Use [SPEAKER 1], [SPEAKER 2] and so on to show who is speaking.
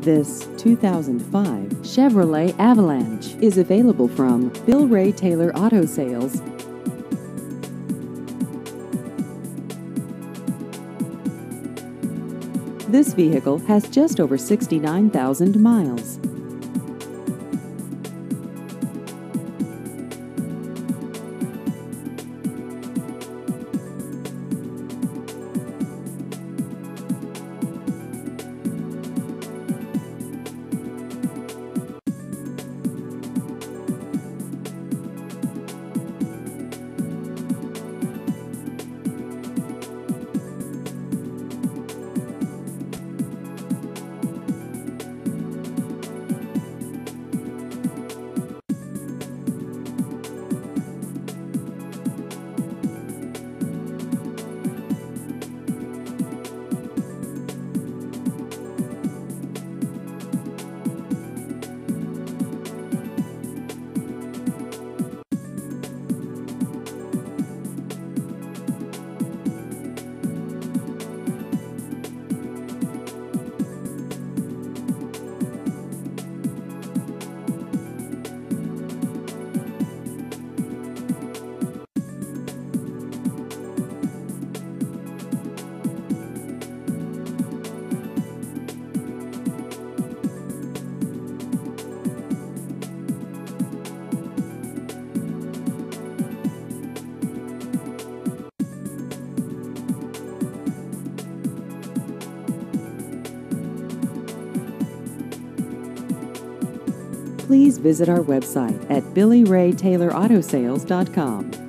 [SPEAKER 1] This 2005 Chevrolet Avalanche is available from Bill Ray Taylor Auto Sales. This vehicle has just over 69,000 miles. Please visit our website at billyraytayloroutosales.com.